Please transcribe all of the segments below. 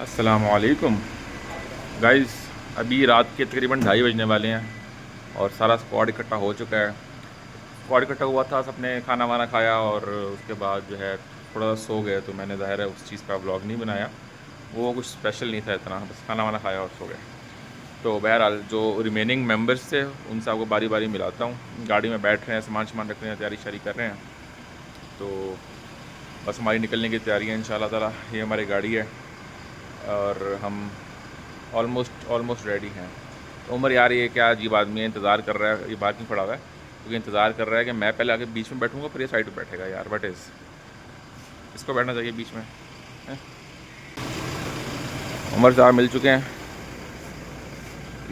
अस्सलामुअलैकुम गाइस, अभी रात के तकरीबन 2:30 बजने वाले हैं और सारा स्क्वाड इकट्ठा हो चुका है। स्क्वाड इकट्ठा हुआ था, सबने खाना वाना खाया और उसके बाद जो है थोड़ा सा सो गए, तो मैंने ज़ाहिर है उस चीज़ का व्लॉग नहीं बनाया। वो कुछ स्पेशल नहीं था इतना, बस खाना वाना खाया और सो गए। तो बहरहाल जो रिमेनिंग मेंबर्स थे उनसे आपको बारी बारी मिलाता हूँ। गाड़ी में बैठ रहे हैं, सामान सामान रख रहे हैं, तैयारी शारी कर रहे हैं। तो बस हमारी निकलने की तैयारी है इंशाल्लाह ताला। ये हमारी गाड़ी है और हम ऑलमोस्ट रेडी हैं। तो उमर यार ये क्या अजीब आदमी है, इंतज़ार कर रहा है, ये बात नहीं पड़ा हुआ है क्योंकि इंतज़ार कर रहा है कि मैं पहले आगे बीच में बैठूंगा फिर ये साइड पे बैठेगा। यार वट इज़, इसको बैठना चाहिए बीच में हैं? उमर साहब मिल चुके हैं,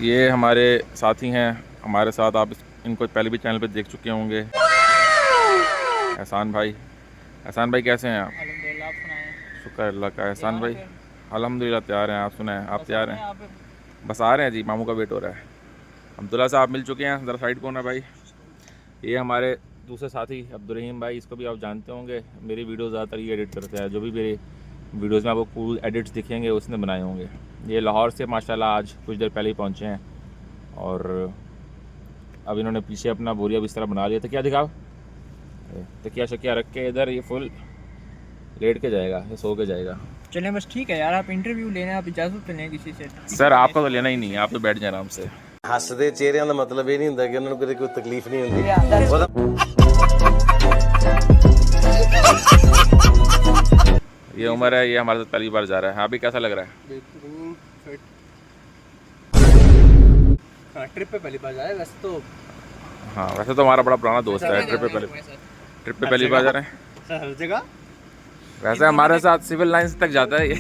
ये हमारे साथी हैं हमारे साथ। आप इनको पहले भी चैनल पे देख चुके होंगे। एहसान भाई, एहसान भाई कैसे हैं आप? अल्हम्दुलिल्लाह, आप सुनाएं। शुक्र अल्लाह का। एहसान भाई फिर अल्हम्दुलिल्लाह तैयार हैं। आप सुनाएं, आप बस आ तैयार रहे हैं? हैं आप। बस आ रहे हैं जी, मामू का वेट हो रहा है। अब्दुल्ला साहब मिल चुके हैं, ज़रा साइड को ना भाई। ये हमारे दूसरे साथी अब्दुर्रहीम भाई, इसको भी आप जानते होंगे। मेरी वीडियो ज़्यादातर ये एडिट करते हैं, जो भी मेरी वीडियोज़ में आपको कूल एडिट्स दिखेंगे उसने बनाए होंगे। ये लाहौर से माशाल्लाह आज कुछ देर पहले ही पहुँचे हैं और अब इन्होंने पीछे अपना बोरिया बिस्तर बना लिया। तकिया दिखाओ, तकिया शकिया रख के इधर ये फुल लेट के जाएगा, ये सो के जाएगा। चलें बस ठीक है यार, आप इंटरव्यू लेने आप इजाज़त तो लें किसी से। सर आपका तो लेना ही नहीं है, आप तो बैठ जाए आराम से। ਹੱਸਦੇ ਚਿਹਰਿਆਂ ਦਾ ਮਤਲਬ ਇਹ ਨਹੀਂ ਹੁੰਦਾ ਕਿ ਉਹਨਾਂ ਨੂੰ ਕਦੇ ਕੋਈ ਤਕਲੀਫ ਨਹੀਂ ਹੁੰਦੀ। ये उमर है, ये हमारे साथ पहली बार जा रहा है। हाँ भी कैसा लग रहा है? बेहतरीन फिट। हाँ, ट्रिप पे पहली बार जा रहे हैं वैसे तो। हाँ वैसे तो हमारा बड़ा पुराना दोस्त है, ट्रिप पे पहली बार जा रहे हैं। सर हर जगह वैसे हमारे साथ सिविल लाइंस तक जाता है ये।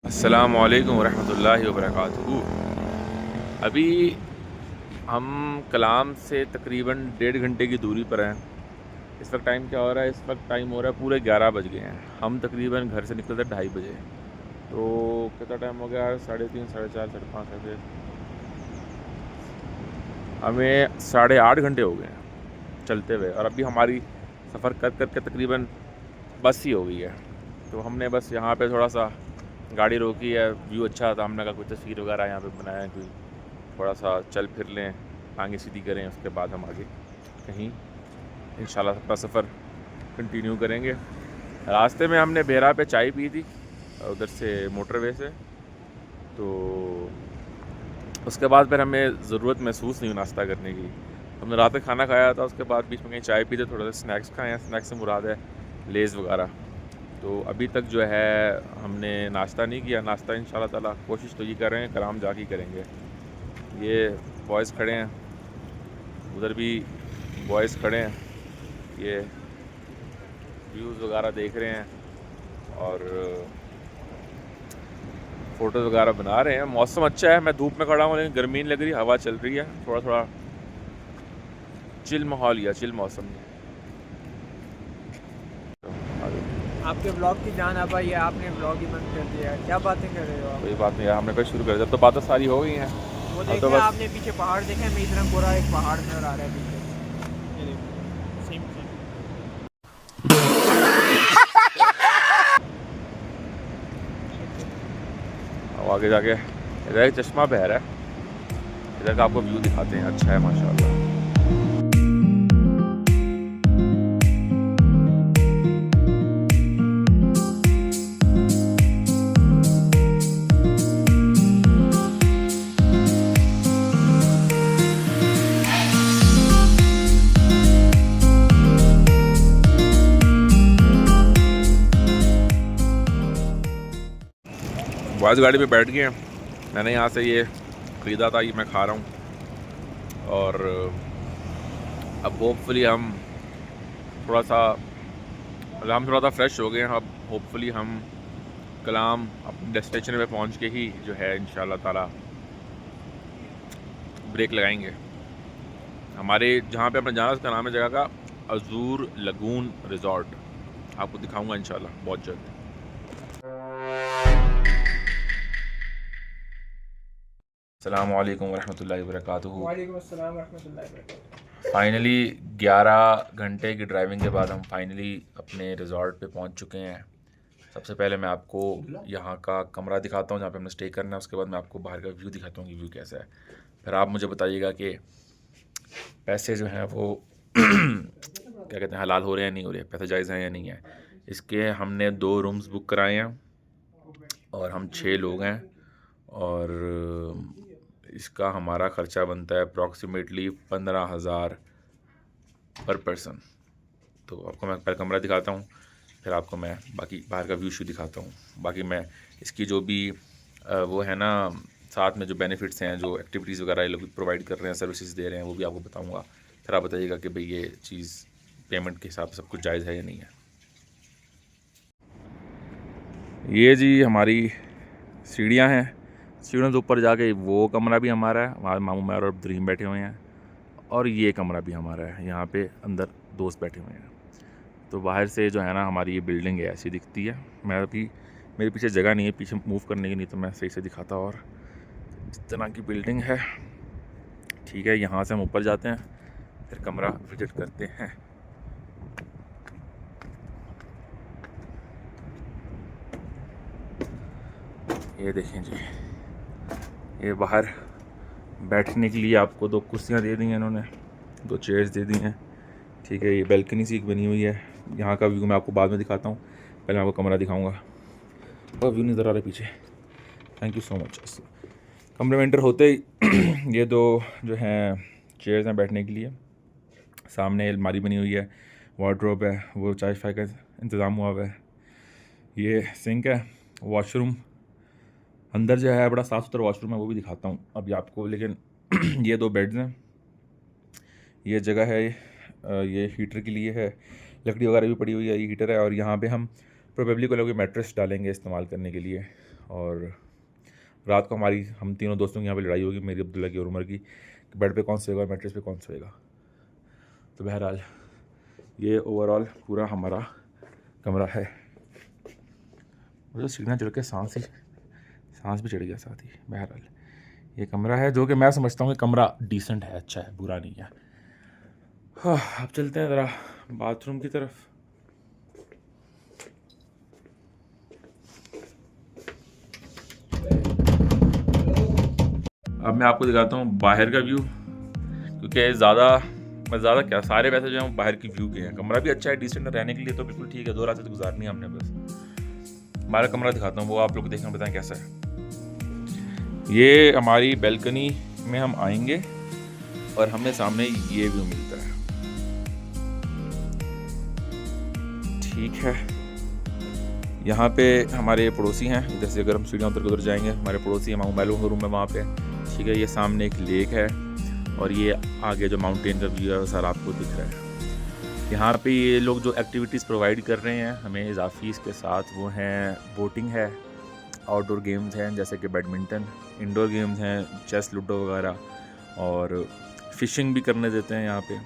अस्सलामुअलैकुम वरहमतुल्लाहि वबरकातुहू। अभी हम कलाम से तकरीबन 1.5 घंटे की दूरी पर हैं। इस वक्त टाइम क्या हो रहा है? इस वक्त टाइम हो रहा है पूरे 11 बज गए हैं। हम तकरीबन घर से निकले थे 2:30 बजे, तो कितना टाइम हो गया? 3:30, 4:30, 5:30 ऐसे हमें 8.5 घंटे हो गए हैं चलते हुए। और अभी हमारी सफ़र कर कर के तकरीबन बस ही हो गई है। तो हमने बस यहाँ पे थोड़ा सा गाड़ी रोकी है, व्यू अच्छा था, हमने कहा कोई तस्वीर वगैरह यहाँ पे बनाया है, कोई थोड़ा सा चल फिर लें, आगे सीधी करें, उसके बाद हम आगे कहीं इंशाल्लाह अपना सफ़र कंटिन्यू करेंगे। रास्ते में हमने बेरा पे चाय पी थी उधर से मोटरवे से, तो उसके बाद फिर हमें ज़रूरत महसूस नहीं हुई नाश्ता करने की। हमने रात में खाना खाया था, उसके बाद बीच में कहीं चाय पी थे, थोड़ा सा स्नैक्स खाए हैं। स्नैक्स से मुराद है लेज़ वगैरह। तो अभी तक जो है हमने नाश्ता नहीं किया। नाश्ता इंशाल्लाह ताला कोशिश तो ये कर रहे हैं कलाम जाके ही करेंगे। ये बॉयज़ खड़े हैं, उधर भी बॉयज़ खड़े हैं, ये व्यूज़ वगैरह देख रहे हैं और फ़ोटोज़ वगैरह बना रहे हैं। मौसम अच्छा है, मैं धूप में खड़ा हूँ लेकिन गर्मी नहीं लग रही, हवा चल रही है, थोड़ा थोड़ा चिल माहौल या चिल मौसम है। आपके ब्लॉग की जान अब आई है, आपने ब्लॉग ही बंद कर दिया है, क्या बातें कर रहे हो आप? कोई बात नहीं यार, हमने फिर शुरू कर दिया, अब तो बातें सारी हो गई हैं। वो अब देखे तो बस आपने पीछे पहाड़ देखे, मैं इतना पूरा एक पहाड़ नजर आ रहा है पीछे, ये देखो सेम सेम। अब आगे जाके इधर एक चश्मा बह रहा है, इधर का आपको व्यू दिखाते हैं। अच्छा है माशाल्लाह। बॉयज़ गाड़ी पे बैठ गए हैं। मैंने यहाँ से ये ख़रीदा था, ये मैं खा रहा हूँ। और अब होपफुली हम थोड़ा सा फ्रेश हो गए हैं। अब होपफुली हम कलाम अपने डेस्टिनेशन पे पहुँच के ही जो है इंशाल्लाह ताला ब्रेक लगाएंगे। हमारे जहाँ पे अपने जाना उसका नाम है जगह का अजूर लगून रिज़ॉर्ट। आपको दिखाऊँगा इंशाल्लाह बहुत जल्द। अस्सलामुअलैकुम वरहमतुल्लाहि वबरकातुहू। वालेकुम अस्सलाम रहमतुल्लाहि वबरकातुहू। फाइनली 11 घंटे की ड्राइविंग के बाद हम फाइनली अपने रिज़ॉर्ट पे पहुंच चुके हैं। सबसे पहले मैं आपको यहाँ का कमरा दिखाता हूँ जहाँ पे हमने स्टे करना है। उसके बाद मैं आपको बाहर का व्यू दिखाता हूँ कि व्यू कैसा है। फिर आप मुझे बताइएगा कि पैसे जो हैं वो क्या कहते हैं, हलाल हो रहे हैं, नहीं हो रहे, पैसे जायज़ हैं या नहीं है। इसके हमने 2 रूम्स बुक कराए हैं और हम 6 लोग हैं और इसका हमारा ख़र्चा बनता है अप्रॉक्सीमेटली 15,000 पर पर्सन। तो आपको मैं पहले कमरा दिखाता हूँ, फिर आपको मैं बाकी बाहर का व्यू शू दिखाता हूँ। बाकी मैं इसकी जो भी वो है ना साथ में जो बेनिफिट्स हैं, जो एक्टिविटीज़ वगैरह ये लोग प्रोवाइड कर रहे हैं, सर्विसेज दे रहे हैं, वो भी आपको बताऊँगा। फिर आप बताइएगा कि भाई ये चीज़ पेमेंट के हिसाब से सब कुछ जायज़ है या नहीं है। ये जी हमारी सीढ़ियाँ हैं। सीढ़ियों से ऊपर जाके वो कमरा भी हमारा है, वहाँ मामू मैं और अब्दुर्रहीम बैठे हुए हैं। और ये कमरा भी हमारा है, यहाँ पे अंदर दोस्त बैठे हुए हैं। तो बाहर से जो है ना हमारी ये बिल्डिंग है ऐसी दिखती है। मैं अभी मेरे पीछे जगह नहीं है पीछे मूव करने की, नहीं तो मैं सही से दिखाता। और जिस तरह की बिल्डिंग है, ठीक है। यहाँ से हम ऊपर जाते हैं, फिर कमरा विजिट करते हैं। ये देखें जी, ये बाहर बैठने के लिए आपको 2 कुर्सियाँ दे दी हैं इन्होंने, 2 चेयर्स दे दी हैं, ठीक है। ये बैल्कनी सी बनी हुई है। यहाँ का व्यू मैं आपको बाद में दिखाता हूँ, पहले मैं आपको कमरा दिखाऊंगा। और व्यू नज़र आ रहा है पीछे। Thank you so much. कमरे में एंटर होते ही ये 2 जो हैं चेयर्स हैं बैठने के लिए। सामने अलमारी बनी हुई है, वार्डरोब है, वो चाय फाय का इंतज़ाम हुआ हुआ है। ये सिंक है, वॉशरूम अंदर जो है बड़ा साफ़ सुथरा वॉशरूम है, वो भी दिखाता हूँ अभी आपको। लेकिन ये 2 बेड्स हैं, ये जगह है, ये हीटर के लिए है, लकड़ी वगैरह भी पड़ी हुई है, ये हीटर है। और यहाँ पे हम प्रोबेबली कोई मैट्रेस डालेंगे इस्तेमाल करने के लिए। और रात को हम तीनों दोस्तों की यहाँ पे लड़ाई होगी, मेरी, अब्दुल्ला की और उमर की, बेड पे कौन सोएगा और मैट्रेस पे कौन सोएगा। तो बहरहाल ये ओवरऑल पूरा हमारा कमरा है। मुझे सीढ़ियाँ चढ़ के सांस भी चढ़ गया साथ ही। बहरहाल ये कमरा है जो कि मैं समझता हूँ कि कमरा डिसेंट है, अच्छा है, बुरा नहीं है। हाँ, अब चलते हैं ज़रा बाथरूम की तरफ। अब मैं आपको दिखाता हूँ बाहर का व्यू, क्योंकि ज़्यादा क्या सारे पैसे जो हैं बाहर की व्यू के हैं। कमरा भी अच्छा है, डिसेंट है, रहने के लिए तो बिल्कुल ठीक है। 2 रातें तो गुजारनी है हमने बस। बाहर कमरा दिखाता हूँ, वो आप लोग देखना, बताएं कैसा है। ये हमारी बैल्कनी में हम आएंगे और हमें सामने ये व्यू मिलता है, ठीक है। यहाँ पे हमारे पड़ोसी हैं, इधर से अगर हम सीढ़ियाँ उतर के उधर जाएंगे, हमारे पड़ोसी हैं, मामू मैलू का रूम है वहाँ पे, ठीक है। ये सामने एक लेक है और ये आगे जो माउंटेन का व्यू है वो सारा आपको दिख रहा है। यहाँ पे ये लोग जो एक्टिविटीज़ प्रोवाइड कर रहे हैं हमें इजाफी इसके साथ, वो हैं बोटिंग है, आउटडोर गेम्स हैं जैसे कि बैडमिंटन, इंडोर गेम्स हैं चेस, लूडो वगैरह, और फ़िशिंग भी करने देते हैं यहाँ पे।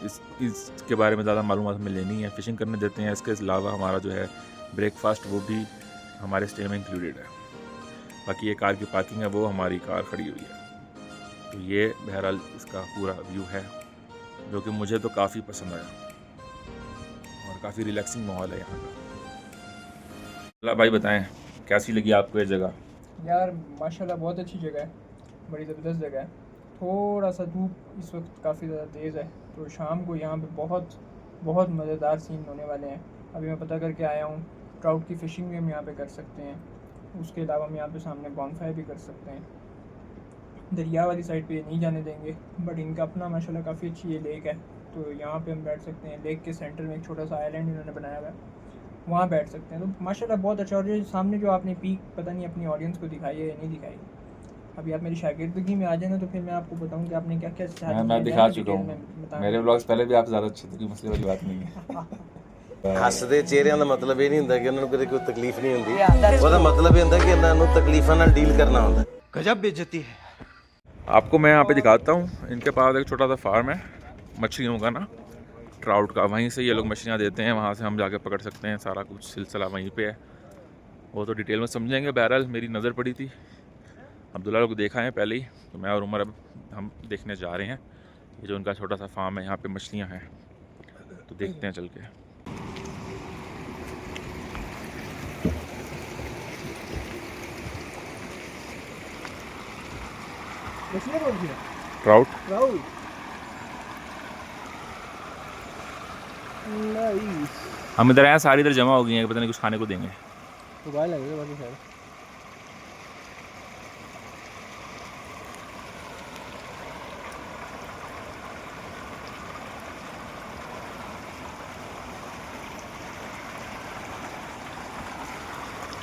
इसके बारे में ज़्यादा मालूमात हमें लेनी है। फ़िशिंग करने देते हैं, इसके अलावा हमारा जो है ब्रेकफास्ट वो भी हमारे स्टे में इंक्लूडेड है। बाकी ये कार की पार्किंग है, वो हमारी कार खड़ी हुई है। तो ये बहरहाल इसका पूरा व्यू है, जो कि मुझे तो काफ़ी पसंद आया और काफ़ी रिलैक्सिंग माहौल है यहाँ का। अल्लाह भाई बताएं कैसी लगी आपको ये जगह? यार माशाल्लाह बहुत अच्छी जगह है, बड़ी ज़बरदस्त जगह है। थोड़ा सा धूप इस वक्त काफ़ी ज़्यादा तेज़ है, तो शाम को यहाँ पे बहुत बहुत मज़ेदार सीन होने वाले हैं। अभी मैं पता करके आया हूँ, ट्राउट की फ़िशिंग भी हम यहाँ पे कर सकते हैं। उसके अलावा हम यहाँ पे सामने बॉनफायर भी कर सकते हैं। दरिया वाली साइड पे ये नहीं जाने देंगे, बट इनका अपना माशाल्लाह काफ़ी अच्छी ये लेक है, तो यहाँ पे हम बैठ सकते हैं। लेक के सेंटर में एक छोटा सा आइलैंड इन्होंने बनाया हुआ है, वहाँ बैठ सकते हैं। तो माशाल्लाह बहुत अच्छा। और जो सामने जो आपने पीक पता नहीं अपनी ऑडियंस को दिखाई है या नहीं दिखाई, अभी आप मेरी शागिर्दगी में आ जाए ना तो फिर मैं आपको बताऊँ कि आपने क्या क्या मैं दिखा चुका हूँ, मेरे व्लॉग्स पहले भी आपसे ज़्यादा अच्छे थे, कोई मसले वाली बात नहीं है। ਹੱਸਦੇ ਚਿਹਰਿਆਂ ਦਾ ਮਤਲਬ ਇਹ ਨਹੀਂ ਹੁੰਦਾ ਕਿ ਉਹਨਾਂ ਨੂੰ ਕਦੇ ਕੋਈ ਤਕਲੀਫ ਨਹੀਂ ਹੁੰਦੀ। ਉਹਦਾ ਮਤਲਬ ਇਹ ਹੁੰਦਾ ਕਿ ਇਹਨਾਂ ਨੂੰ ਤਕਲੀਫਾਂ ਨਾਲ ਡੀਲ ਕਰਨਾ ਹੁੰਦਾ। गजब बेइज्जती है। आपको मैं यहाँ पे दिखाता हूँ, इनके पास एक छोटा सा फार्म है मछलियों का ना, ट्राउट का। वहीं से ये लोग मछलियाँ देते हैं, वहाँ से हम जाके पकड़ सकते हैं। सारा कुछ सिलसिला वहीं पे है, वो तो डिटेल में समझेंगे। बहरहाल मेरी नज़र पड़ी थी, अब्दुल्ला लोग देखा है पहले ही, तो मैं और उमर अब हम देखने जा रहे हैं। ये जो उनका छोटा सा फार्म है, यहाँ पे मछलियाँ हैं, तो देखते हैं चल के। ट्राउट हम इधर आए, सारी इधर जमा हो गई हैं, पता नहीं कुछ खाने को देंगे। तो बाय लगेगा बाकी सारे।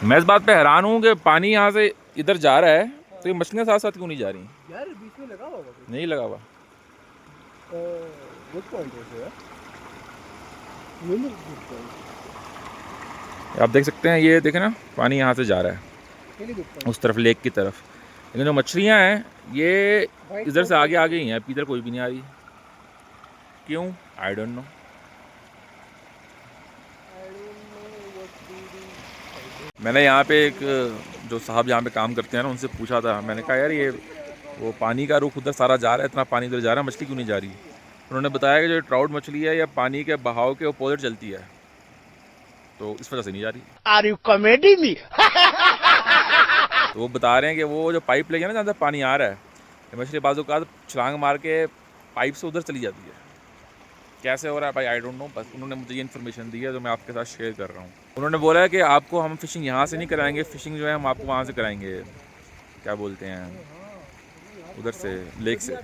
मैं इस बात पे हैरान हूँ कि पानी यहाँ से इधर जा रहा है, तो ये मछलियाँ साथ साथ क्यों नहीं जा रही? यार बीच में लगा होगा कुछ। नहीं लगा हुआ। गुड पॉइंट है यार, ये नहीं गुड पॉइंट। आप देख सकते हैं, ये देखें ना, पानी यहाँ से जा रहा है ये नहीं गुड पॉइंट। उस तरफ, लेक की तरफ। लेकिन जो मछलियाँ हैं ये इधर से आगे आगे ही हैं, इधर कोई भी नहीं आ रही। क्यों? I don't know. मैंने यहाँ पे एक जो साहब यहाँ पे काम करते हैं ना, उनसे पूछा था, मैंने कहा यार ये वो पानी का रुख उधर सारा जा रहा है, इतना पानी इधर जा रहा है, मछली क्यों नहीं जा रही? उन्होंने बताया कि जो ट्राउट मछली है, या पानी के बहाव के अपोजिट चलती है, तो इस वजह से नहीं जा रही। Are you comedy me? तो वो बता रहे हैं कि वो जो पाइप लगे ना, जहाँ से पानी आ रहा है, ये मछली बाजू का छलांग मार के पाइप से उधर चली जाती है। कैसे हो रहा है भाई आई डोंट नो, बस उन्होंने मुझे ये इन्फॉर्मेशन दी है, जो मैं आपके साथ शेयर कर रहा हूँ। उन्होंने बोला है कि आपको हम फ़िशिंग यहाँ से नहीं कराएंगे, फ़िशिंग जो है हम आपको वहाँ से कराएंगे, क्या बोलते हैं, उधर से, लेक से।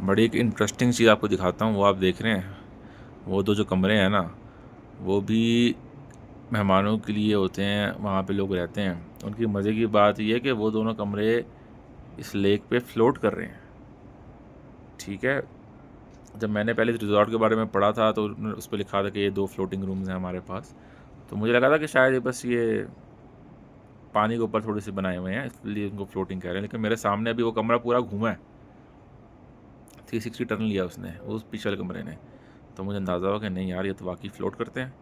बड़ी एक इंटरेस्टिंग चीज़ आपको दिखाता हूँ, वो आप देख रहे हैं, वो दो जो कमरे हैं ना, वो भी मेहमानों के लिए होते हैं, वहाँ पे लोग रहते हैं। उनकी मज़े की बात यह है कि वो दोनों कमरे इस लेक पे फ्लोट कर रहे हैं, ठीक है। जब मैंने पहले इस रिजॉर्ट के बारे में पढ़ा था, तो उस पर लिखा था कि ये 2 फ्लोटिंग रूम्स हैं हमारे पास, तो मुझे लगा था कि शायद बस ये पानी के ऊपर थोड़े से बनाए हुए हैं, इसलिए उनको फ्लोटिंग कह रहे हैं। लेकिन मेरे सामने अभी वो कमरा पूरा घूमा है, 360 टर्न लिया उसने, उस पीछे वाले कमरे ने, तो मुझे अंदाज़ा हुआ कि नहीं यार ये तो वाकई फ़्लोट करते हैं।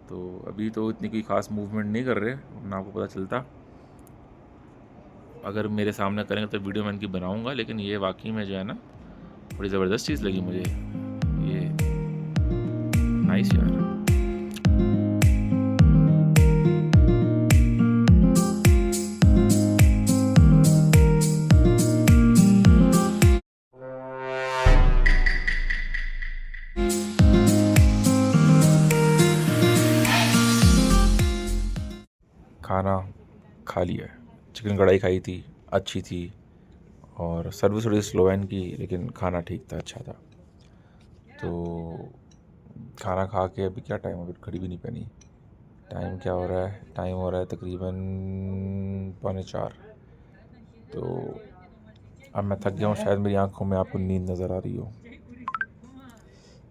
तो अभी तो इतनी कोई ख़ास मूवमेंट नहीं कर रहे, वरना आपको पता चलता। अगर मेरे सामने करेंगे तो वीडियो मैं इनकी बनाऊँगा, लेकिन ये वाकई में जो है ना, बड़ी ज़बरदस्त चीज़ लगी मुझे ये, नाइस यार। खाना खा लिया, चिकन कढ़ाई खाई थी, अच्छी थी, और सर्विस थोड़ी स्लो है इनकी, लेकिन खाना ठीक था, अच्छा था। तो खाना खा के अभी क्या टाइम, अभी घड़ी भी नहीं पहनी, टाइम क्या हो रहा है, टाइम हो रहा है तकरीबन 3:45। तो अब मैं थक गया हूँ, शायद मेरी आंखों में आपको नींद नज़र आ रही हो।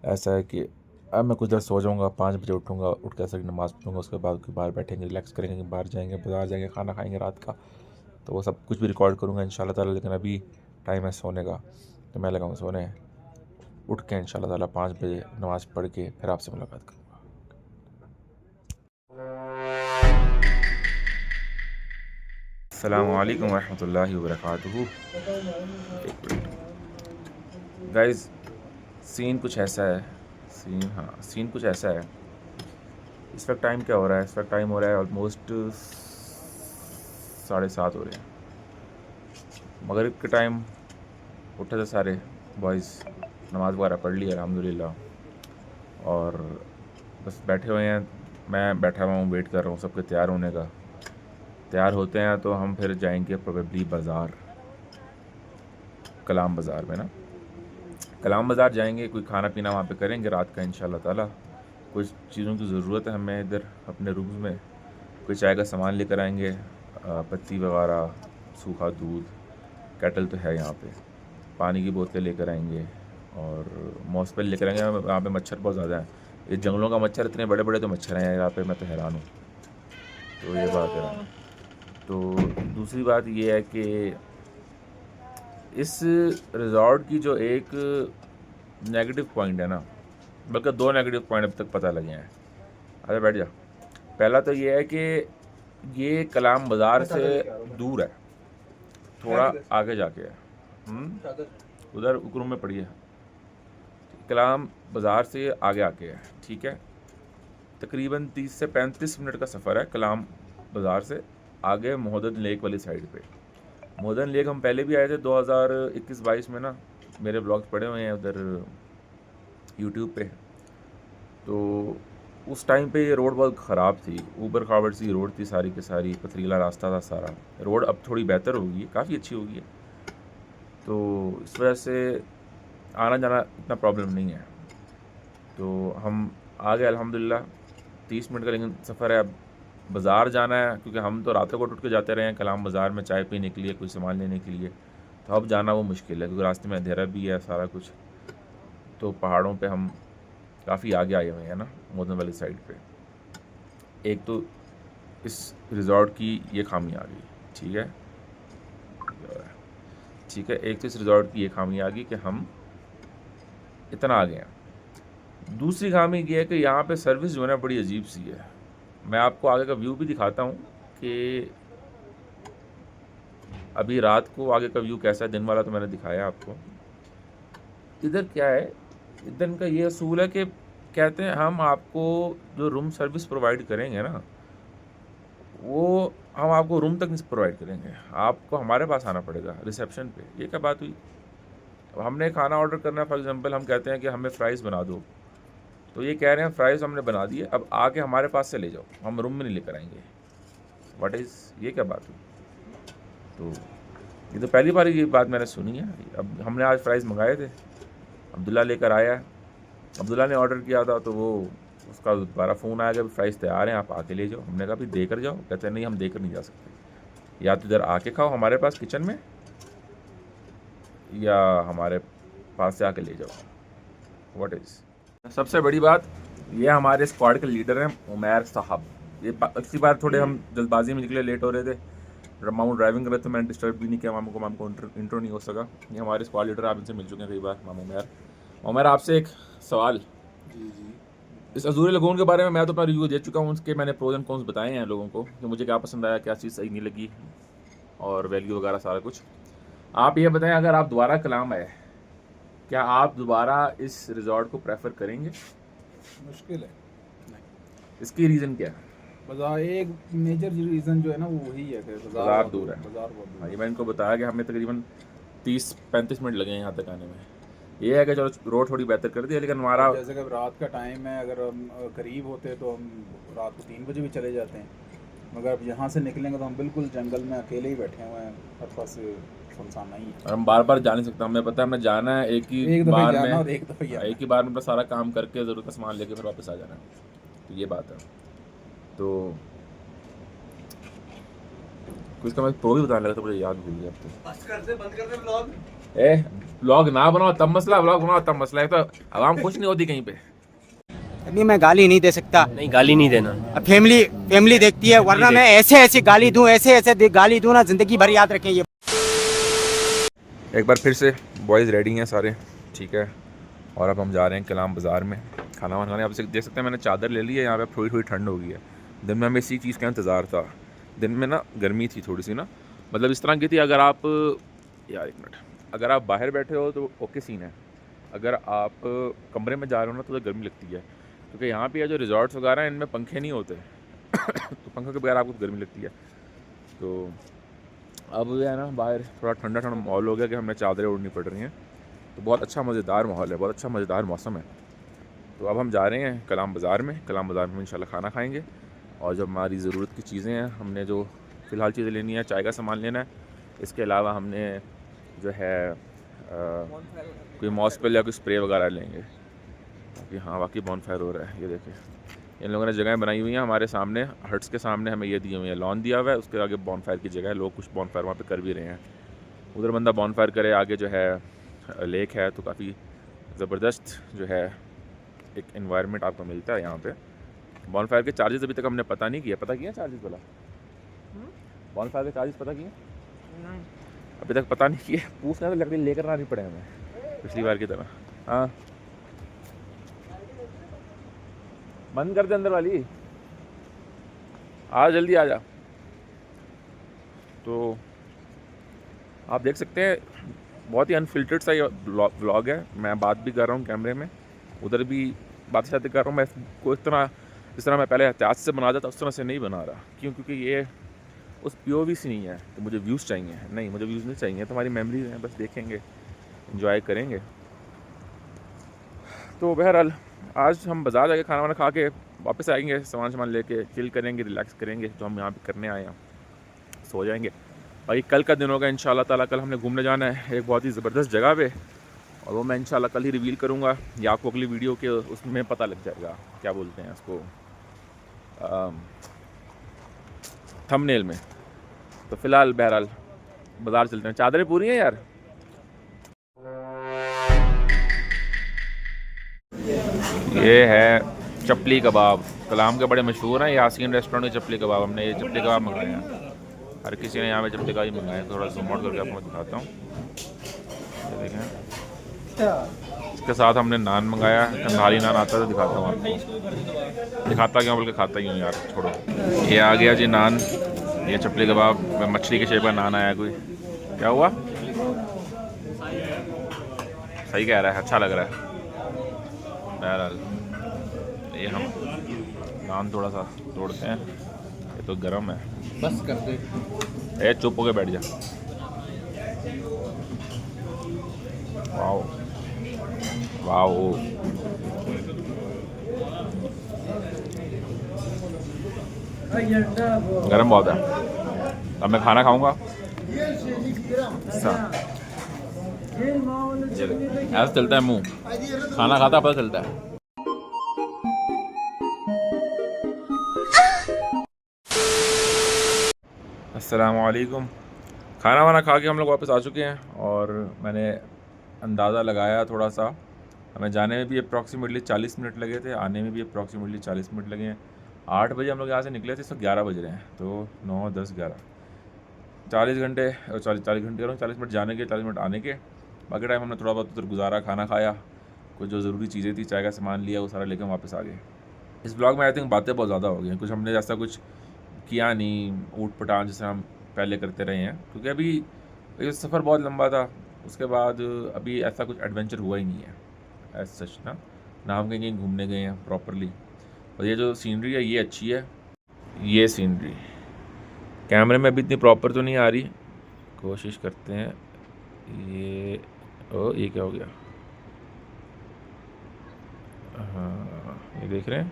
ऐसा है कि अब मैं कुछ देर सो जाऊँगा, 5 बजे उठूँगा, उठ के ऐसे नमाज़ पढ़ूँगा, उसके बाद बाहर बैठेंगे, रिलैक्स करेंगे, बाहर जाएंगे, बाज़ार जाएंगे, खाना खाएंगे रात का, तो वो सब कुछ भी रिकॉर्ड करूँगा इंशाल्लाह ताला। लेकिन अभी टाइम है सोने का, तो मैं लगाऊँ सोने। उठ के इंशाल्लाह ताला 5 बजे नमाज़ पढ़ के फिर आपसे मुलाकात करूँगा। अस्सलामु अलैकुम वरहमतुल्लाहि वबरकातुहू। गाइस सीन कुछ ऐसा है, सीन कुछ ऐसा है। इस वक्त टाइम क्या हो रहा है? इस वक्त टाइम हो रहा है ऑलमोस्ट 7:30 हो रहे हैं। मगरिब के टाइम उठे थे सारे बॉयज़, नमाज़ वगैरह पढ़ ली अल्हम्दुलिल्लाह, और बस बैठे हुए हैं। मैं बैठा हुआ हूँ, वेट कर रहा हूँ सबके तैयार होने का। तैयार होते हैं तो हम फिर जाएंगे प्रोबेबली बाज़ार, कलाम बाज़ार में ना, कलाम बाज़ार जाएंगे, कोई खाना पीना वहाँ पे करेंगे रात का इंशाल्लाह ताला। कुछ चीज़ों की ज़रूरत है हमें इधर अपने रूम्स में, कोई चाय का सामान लेकर आएंगे, पत्ती वगैरह, सूखा दूध, केटल तो है यहाँ पे, पानी की बोतलें लेकर आएंगे और मॉस्पेल लेकर आएंगे। यहाँ पे मच्छर बहुत ज़्यादा है, ये जंगलों का मच्छर, इतने बड़े बड़े तो मच्छर हैं यहाँ पे, मैं तो हैरान हूँ। तो ये बात है। तो दूसरी बात ये है कि इस रिज़ॉर्ट की जो एक नेगेटिव पॉइंट है ना, बल्कि 2 नेगेटिव पॉइंट अब तक पता लगे हैं। अरे बैठ जा। पहला तो ये है कि ये कलाम बाज़ार से दूर है, थोड़ा आगे जाके है, उधर उकरूम में पड़ी है। कलाम बाज़ार से आगे आके है, ठीक है। तकरीबन 30 से 35 मिनट का सफ़र है कलाम बाज़ार से आगे, मोहद्दन लेक वाली साइड पे। मोहद्दन लेक हम पहले भी आए थे 2021-22 में ना, मेरे ब्लॉग्स पड़े हुए हैं उधर यूट्यूब पे। तो उस टाइम पे ये रोड बहुत ख़राब थी, ऊबड़ खाबड़ सी रोड थी, सारी की सारी पथरीला रास्ता था सारा। रोड अब थोड़ी बेहतर हो गई है, काफ़ी अच्छी हो गई है, तो इस वजह से आना जाना इतना प्रॉब्लम नहीं है। तो हम आ गए अल्हम्दुलिल्लाह। 30 मिनट का लेकिन सफ़र है। अब बाज़ार जाना है, क्योंकि हम तो रातों को उठ के जाते रहे हैं कलाम बाज़ार में चाय पीने के लिए, कोई सामान लेने के लिए, तो अब जाना वो मुश्किल है क्योंकि रास्ते में अंधेरा भी है सारा कुछ। तो पहाड़ों पे हम काफ़ी आगे आए हुए हैं ना, मोहद्दन वाली साइड पे। एक तो इस रिज़ॉर्ट की ये खामी आ गई, ठीक है, ठीक है। एक तो इस रिज़ॉर्ट की ये खामी आ गई कि हम इतना आ गए हैं। दूसरी खामी ये है कि यहाँ पे सर्विस जो है ना बड़ी अजीब सी है। मैं आपको आगे का व्यू भी दिखाता हूँ कि अभी रात को आगे का व्यू कैसा है, दिन वाला तो मैंने दिखाया आपको। इधर क्या है, इधर का ये असूल है कि कहते हैं हम आपको जो रूम सर्विस प्रोवाइड करेंगे ना, वो हम आपको रूम तक नहीं प्रोवाइड करेंगे, आपको हमारे पास आना पड़ेगा रिसेप्शन पे। ये क्या बात हुई? अब हमने खाना ऑर्डर करना है, फॉर एग्जांपल हम कहते हैं कि हमें फ़्राइज़ बना दो, तो ये कह रहे हैं फ़्राइज़ हमने बना दिए, अब आके हमारे पास से ले जाओ, हम रूम में नहीं लेकर आएंगे। व्हाट इज़, ये क्या बात हुई? तो ये तो पहली बार ये बात मैंने सुनी है। अब हमने आज फ़्राइज़ मंगाए थे, अब्दुल्ला लेकर आया है, अब्दुल्ला ने ऑर्डर किया था, तो वो उसका दोबारा फ़ोन आया कि फ़्राइज़ तैयार हैं, आप आके ले जाओ। हमने कहा भी देकर जाओ, कहते हैं नहीं हम देकर नहीं जा सकते, या तो इधर आके खाओ हमारे पास किचन में, या हमारे पास से आके ले जाओ। What is. सबसे बड़ी बात, ये हमारे स्क्वाड के लीडर हैं उमैर साहब। ये अगली बार थोड़े हम जल्दबाजी में निकले, लेट हो रहे थे, मामू ड्राइविंग कर रहे थे, मैंने डिस्टर्ब भी नहीं किया मामू को इंट्रो नहीं हो सका। ये हमारे स्क्वाड लीडर, आप इनसे मिल चुके हैं कई बार, मामू उमैर। उमैर आपसे एक सवाल, इस अज़ूरी लगून के बारे में मैं तो अपना रिव्यू दे चुका हूँ, उसके मैंने प्रोज एंड कॉन्स बताए हैं लोगों को कि मुझे क्या पसंद आया, क्या चीज़ सही नहीं लगी, और वैल्यू वगैरह सारा कुछ। आप ये बताएं, अगर आप दोबारा कलाम आए, क्या आप दोबारा इस रिज़ॉर्ट को प्रेफर करेंगे? मुश्किल है। इसकी रीज़न क्या है? बाजार, एक मेजर रीज़न जो है ना वो वही है कि बाज़ार दूर है। बाजार बहुत दूर हाँ, ये मैंने इनको बताया कि हमें तकरीबन 30-35 मिनट लगे हैं यहाँ तक आने में। ये है कि चलो रोड थोड़ी बेहतर कर दी है, लेकिन हमारा है। जैसे कि रात का टाइम है, अगर हम करीब होते तो हम रात को 3 बजे भी चले जाते हैं, मगर अब यहाँ से निकलेंगे तो हम बिल्कुल जंगल में अकेले ही बैठे हुए हैं, हर पास सुनसान नहीं है, और हम बार बार जा नहीं सकते। हमें पता है हमें जाना है एक ही एक दफ़ा बार जाना में, और एक दफ़ा आना। एक ही बार में अपना सारा काम करके ज़रूरत का सामान लेके फिर वापस आ जाना है। तो ये बात है। तो कुछ का मैं प्रो भी बताने लगा था, मुझे याद भूल गया। बंद कर दे व्लॉग। व्लॉग ना बनाओ तब मसला, व्लॉग बनाओ तब मसला है। तो आवाम खुश नहीं होती कहीं पे। अभी मैं गाली नहीं दे सकता, नहीं गाली नहीं देना। अब फैमिली देखती है, वरना मैं ऐसे गाली दूं, ऐसे गाली दूं ना, जिंदगी भर याद रखें ये। एक बार फिर से बॉयज़ रेडी हैं सारे, ठीक है, और अब हम जा रहे हैं कलाम बाज़ार में खाना वाना खाने। आप देख सकते हैं मैंने चादर ले ली है, यहाँ पे थोड़ी थोड़ी ठंड हो गई है। दिन में हमें इसी चीज़ का इंतज़ार था, दिन में ना गर्मी थी थोड़ी सी ना, मतलब इस तरह की थी, अगर आप यार एक मिनट, अगर आप बाहर बैठे हो तो ओके सीन है, अगर आप कमरे में जा रहे हो ना तो गर्मी लगती है, क्योंकि यहाँ पे जो रिजॉर्ट्स वगैरह हैं इनमें पंखे नहीं होते तो पंखों के बगैर आपको गर्मी लगती है। तो अब जो है ना बाहर थोड़ा ठंडा ठंडा माहौल हो गया कि हमें चादरें ओढ़नी पड़ रही हैं, तो बहुत अच्छा मज़ेदार माहौल है, बहुत अच्छा मज़ेदार मौसम है। तो अब हम जा रहे हैं कलाम बाज़ार में, कलाम बाज़ार में इंशाल्लाह खाना खाएंगे, और जो हमारी ज़रूरत की चीज़ें हैं, हमने जो फ़िलहाल चीज़ें लेनी है, चाय का सामान लेना है, इसके अलावा हमने जो है कोई मॉस्पेल या कोई स्प्रे वगैरह लेंगे, क्योंकि हाँ वाकई बॉनफायर हो रहा है। ये देखिए इन लोगों ने जगहें बनाई हुई हैं हमारे सामने, हट्स के सामने हमें ये दी हुई है, लॉन दिया हुआ है, उसके आगे बॉनफायर की जगह है, लोग कुछ बॉनफायर वहाँ पे कर भी रहे हैं। उधर बंदा बॉनफायर करे, आगे जो है लेक है, तो काफ़ी ज़बरदस्त जो है एक एनवायरनमेंट आपको मिलता है यहाँ पे। बॉनफायर के चार्जेस अभी तक हमने पता नहीं किया, पता किया चार्जेस वाला, बॉनफायर के चार्जेस पता किए? अभी तक पता नहीं किए, पूछना तो लकड़ी लेकर आनी पड़े हमें पिछली बार की तरह। हाँ बंद कर दे अंदर वाली, आ जल्दी आ जा। तो आप देख सकते हैं बहुत ही अनफिल्टर्ड सा ये व्लॉग है, मैं बात भी कर रहा हूँ कैमरे में, उधर भी बातें शातें कर रहा हूँ। मैं को इस तरह मैं पहले एहतियात से बना था उस तरह से नहीं बना रहा, क्यों? क्योंकि ये उस POV से नहीं है कि मुझे व्यूज़ चाहिए, नहीं मुझे व्यूज़ नहीं चाहिए, तुम्हारी मेमोरीज हैं, बस देखेंगे इंजॉय करेंगे। तो बहरहाल आज हम बाज़ार जाके खाना वाना खा के वापस आएंगे, सामान लेके चिल करेंगे, रिलैक्स करेंगे, जो हम यहाँ पे करने आए हैं, सो जाएंगे। बाकी कल का दिन होगा इंशाल्लाह ताला, कल हमने घूमने जाना है एक बहुत ही ज़बरदस्त जगह पे, और वो मैं इंशाल्लाह कल ही रिवील करूँगा, या आपको अगली वीडियो के उसमें पता लग जाएगा, क्या बोलते हैं उसको, थंबनेल में। तो फ़िलहाल बहरहाल बाज़ार चलते हैं, चादरें पूरी हैं यार। ये है चपली कबाब, कलाम के बड़े मशहूर हैं, यासीन रेस्टोरेंट के चपली कबाब। हमने ये चपली कबाब मंगाए हैं, हर किसी ने यहाँ पे चपली कबाब ही मंगाए हैं। थोड़ा जूम आउट करके आपको दिखाता हूँ, ये देखें। इसके साथ हमने नान मंगाया, कंधारी नान आता है तो दिखाता हूँ आपको, दिखाता क्यों बल्कि खाता ही हूँ यार, छोड़ो। ये आ गया जी नान, ये चपली कबाब में मछली के शेप का नान आया। कोई क्या हुआ? सही कह रहा है, अच्छा लग रहा है। बहरहाल ये हम नान थोड़ा सा तोड़ते हैं, ये तो गरम है, बस कर दे। ए चुप होके बैठ जा। वाओ वाओ, गरम बहुत है। अब मैं खाना खाऊंगा, ऐसा चलता है मुंह, खाना खाता पता चलता है। अस्सलामुअलैकुम। खाना वाना खा के हम लोग वापस आ चुके हैं, और मैंने अंदाज़ा लगाया थोड़ा सा, हमें जाने में भी अप्रॉक्सीमेटली 40 मिनट लगे थे, आने में भी अप्रॉक्सीमेटली 40 मिनट लगे हैं। 8 बजे हम लोग यहाँ से निकले थे, इस वक्त 11 बज रहे हैं, तो 9, 10, 11, 40 घंटे, 40 घंटे करूँ, 40 मिनट जाने के, 40 मिनट आने के। बाकी टाइम हमने थोड़ा बहुत उधर गुजारा, खाना खाया, कुछ जो ज़रूरी चीज़ें थी, चाय का सामान लिया, वो सारा लेकर वापस आ गए। इस ब्लॉग में आई थिंक बातें बहुत ज़्यादा हो गई हैं, कुछ हमने ऐसा कुछ किया नहीं ऊट पटांग जैसे हम पहले करते रहे हैं, क्योंकि अभी ये सफ़र बहुत लंबा था, उसके बाद अभी ऐसा कुछ एडवेंचर हुआ ही नहीं है एज सच ना हम कहीं घूमने गए हैं प्रॉपरली। और ये जो सीनरी है ये अच्छी है, ये सीनरी कैमरे में अभी इतनी प्रॉपर तो नहीं आ रही, कोशिश करते हैं। ये क्या हो गया? हाँ ये देख रहे हैं,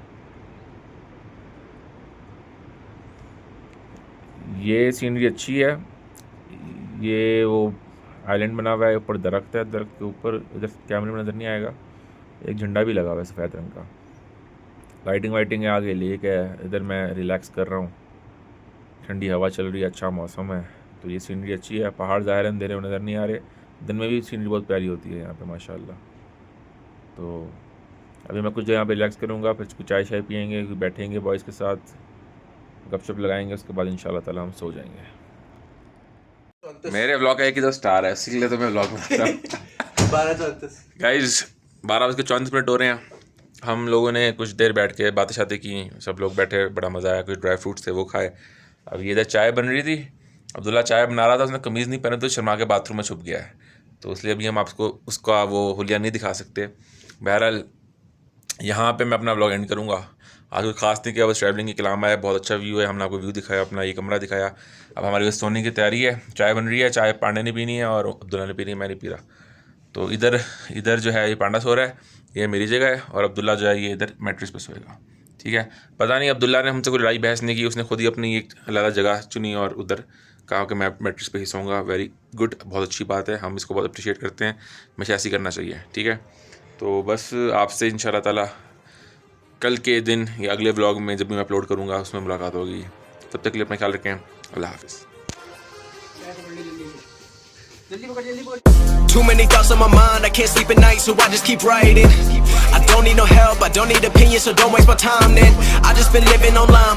ये सीनरी अच्छी है। ये वो आइलैंड बना हुआ है, ऊपर दरख्त है, दरख्त के ऊपर इधर कैमरे में नज़र नहीं आएगा, एक झंडा भी लगा हुआ है सफ़ेद रंग का। लाइटिंग वाइटिंग है, आगे लेक है, इधर मैं रिलैक्स कर रहा हूँ, ठंडी हवा चल रही है, अच्छा मौसम है। तो ये सीनरी अच्छी है। पहाड़ ज़ाहिर अंधेरे में नज़र नहीं आ रहे, दिन में भी सीनरी बहुत प्यारी होती है यहाँ पे माशाल्लाह। तो अभी मैं कुछ यहाँ पे रिलैक्स करूँगा, फिर कुछ चाय शाय पियेंगे, बैठेंगे बॉयज़ के साथ, गपशप लगाएंगे, उसके बाद इंशाल्लाह ताला हम सो जाएंगे। मेरे व्लॉग का एक ही तो स्टार है, इसीलिए तो मैं व्लॉग बनाता हूँ। गाइस 12:34 हो रहे हैं। हम लोगों ने कुछ देर बैठ के बातें शातें की, सब लोग बैठे, बड़ा मज़ा आया। कुछ ड्राई फ्रूट्स थे वो खाए। अब ये इधर चाय बन रही थी, अब्दुल्ला चाय बना रहा था, उसने कमीज़ नहीं पहने तो शर्मा के बाथरूम में छुप गया है, तो इसलिए अभी हम आपको उसका वो हुलिया नहीं दिखा सकते। बहरहाल यहाँ पे मैं अपना व्लॉग एंड करूँगा। आज कोई ख़ास नहीं किया, बस ट्रैवलिंग के कलाम आया, बहुत अच्छा व्यू है, हमने आपको व्यू दिखाया, अपना ये कमरा दिखाया। अब हमारी बस सोने की तैयारी है, चाय बन रही है, चाय पांडे ने पीनी है और अब्दुल्ला ने पीनी है, मैं नहीं पी रहा। तो इधर जो है ये पांडा सो रहा है, ये मेरी जगह है, और अब्दुल्ला जो है ये इधर मैट्रेस पे सोएगा। ठीक है, पता नहीं अब्दुल्ला ने हमसे कोई लड़ाई बहस नहीं की, उसने खुद ही अपनी एक अलग जगह चुनी और उधर कहा कि मैं मैट्रेस पे ही सोऊंगा। वेरी गुड, बहुत अच्छी बात है, हम इसको बहुत अप्रिशिएट करते हैं, हमेशा ऐसी करना चाहिए। ठीक है, तो बस आपसे इंशाल्लाह ताला कल के दिन या अगले व्लॉग में जब भी मैं अपलोड करूँगा उसमें मुलाकात होगी। तब तक के लिए अपना ख्याल रखें। अल्लाह हाफ़िज़। Too many thoughts on my mind, I can't sleep at night, so I just keep writing. I don't need no help, I don't need opinions, so don't waste my time then. I just been living online.